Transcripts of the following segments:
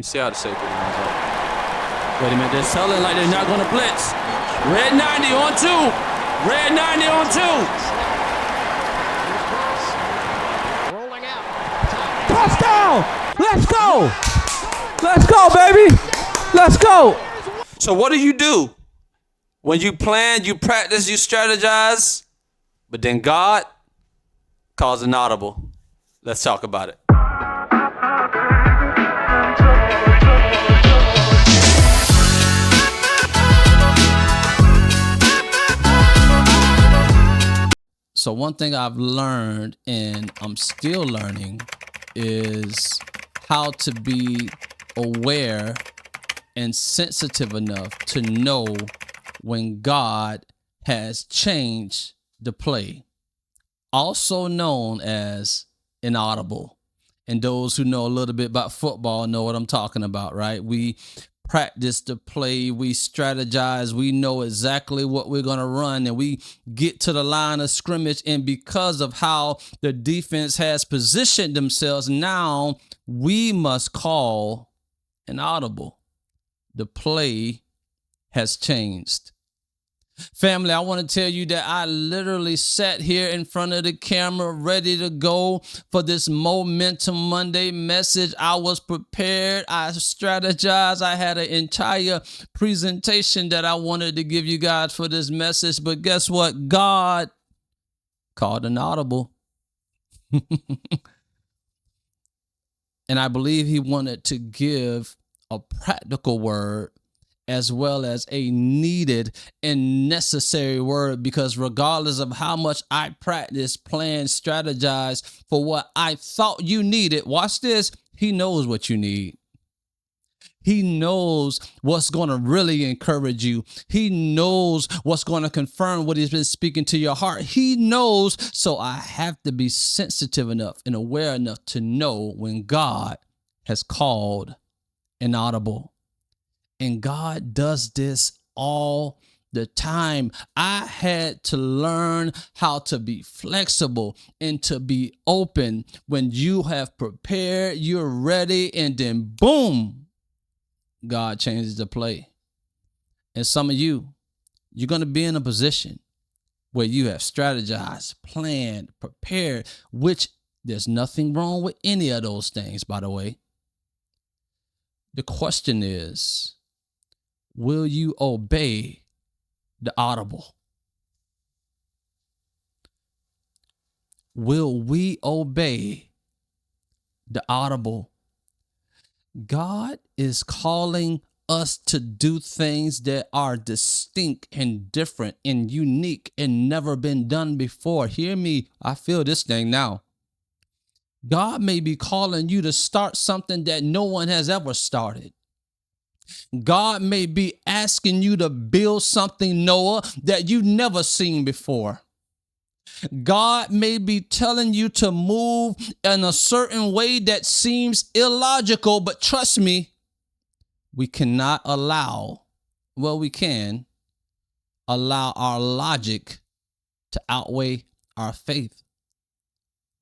see how the safety lines up. Wait a minute, they're selling like they're not gonna blitz. Red 90 on 2. Red 90 on 2. Rolling out. Touchdown! Let's go! Let's go, baby! Let's go! So what do? When you plan, you practice, you strategize, but then God calls an audible. Let's talk about it. So one thing I've learned, and I'm still learning, is how to be aware and sensitive enough to know when God has changed the play, also known as inaudible. And those who know a little bit about football know what I'm talking about, right? We practice the play, we strategize, we know exactly what we're going to run, and we get to the line of scrimmage, and because of how the defense has positioned themselves, now we must call an audible. The play has changed. Family, I want to tell you that I literally sat here in front of the camera ready to go for this Momentum Monday message. I was prepared. I strategized. I had an entire presentation that I wanted to give you guys for this message. But guess what? God called an audible. And I believe he wanted to give a practical word as well as a needed and necessary word, because regardless of how much I practice, plan, strategize for what I thought you needed, watch this, he knows what you need. He knows what's going to really encourage you. He knows what's going to confirm what he's been speaking to your heart. He knows, so I have to be sensitive enough and aware enough to know when God has called an audible. And God does this all the time. I had to learn how to be flexible and to be open when you have prepared, you're ready, and then boom, God changes the play. And some of you're going to be in a position where you have strategized, planned, prepared, which there's nothing wrong with any of those things, by the way. The question is, will you obey the audible? Will we obey the audible? God is calling us to do things that are distinct and different and unique and never been done before. Hear me. I feel this thing now. God may be calling you to start something that no one has ever started. God may be asking you to build something, Noah, that you've never seen before. God may be telling you to move in a certain way that seems illogical, but trust me, we cannot allow, we can allow our logic to outweigh our faith.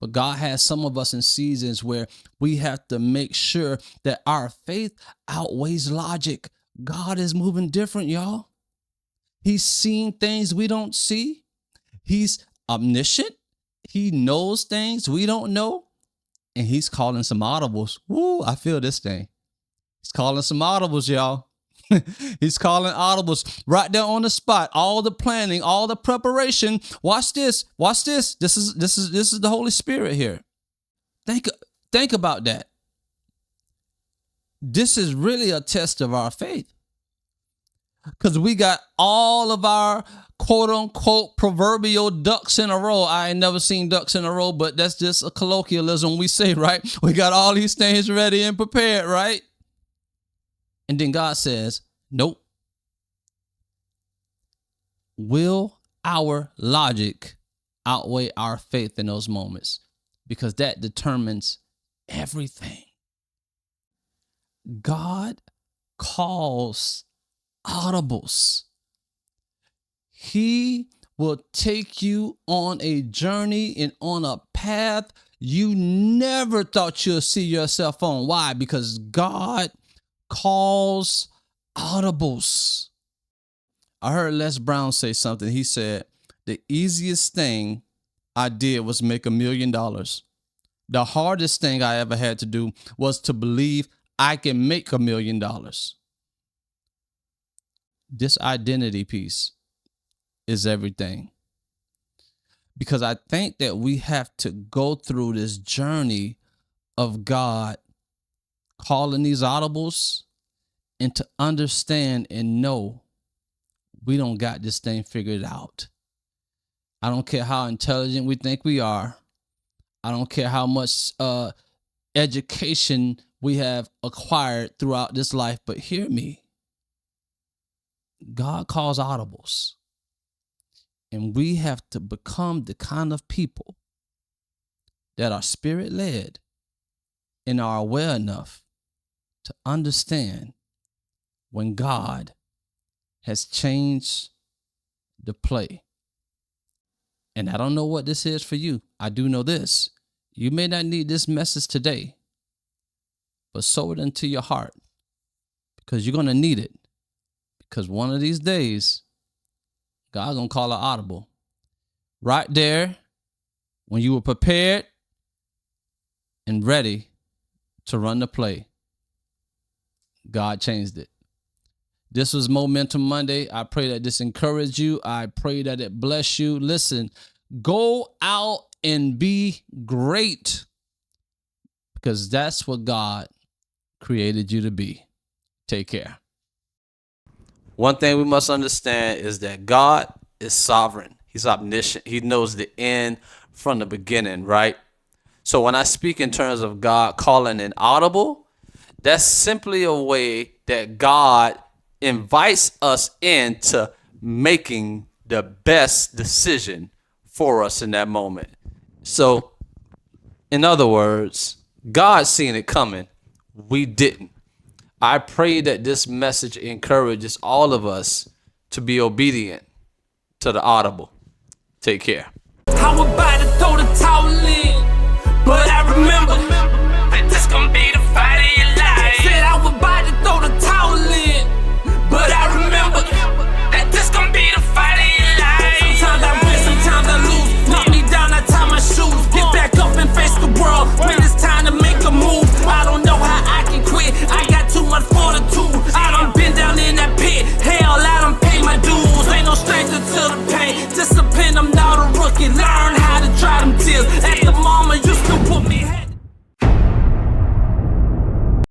But God has some of us in seasons where we have to make sure that our faith outweighs logic. God is moving different, y'all. He's seeing things we don't see. He's omniscient. He knows things we don't know. And he's calling some audibles. Woo, I feel this thing. He's calling some audibles, y'all. He's calling audibles right there on the spot. All the planning, all the preparation. Watch this. Watch this. This is the Holy Spirit here. Think about that. This is really a test of our faith. Because we got all of our quote unquote proverbial ducks in a row. I ain't never seen ducks in a row, but that's just a colloquialism we say, right? We got all these things ready and prepared, right? And then God says, nope. Will our logic outweigh our faith in those moments? Because that determines everything. God calls audibles. He will take you on a journey and on a path you never thought you'll see yourself on. Why? Because God calls audibles. I heard Les Brown say something. He said, the easiest thing I did was make $1 million. The hardest thing I ever had to do was to believe I can make $1 million. This identity piece is everything. Because I think that we have to go through this journey of God calling these audibles and to understand and know we don't got this thing figured out. I don't care how intelligent we think we are. I don't care how much education we have acquired throughout this life, but hear me. God calls audibles. And we have to become the kind of people that are spirit-led and are aware enough to understand when God has changed the play. And I don't know what this is for you. I do know this. You may not need this message today, but sow it into your heart because you're going to need it. Because one of these days, God's going to call an audible. Right there, when you were prepared and ready to run the play, God changed it. This was Momentum Monday. I pray that this encouraged you. I pray that it bless you. Listen, go out and be great because that's what God created you to be. Take care. One thing we must understand is that God is sovereign. He's omniscient. He knows the end from the beginning, right? So when I speak in terms of God calling an audible, that's simply a way that God invites us into making the best decision for us in that moment. So, in other words, God seen it coming. We didn't. I pray that this message encourages all of us to be obedient to the audible. Take care. How about to throw the towel in?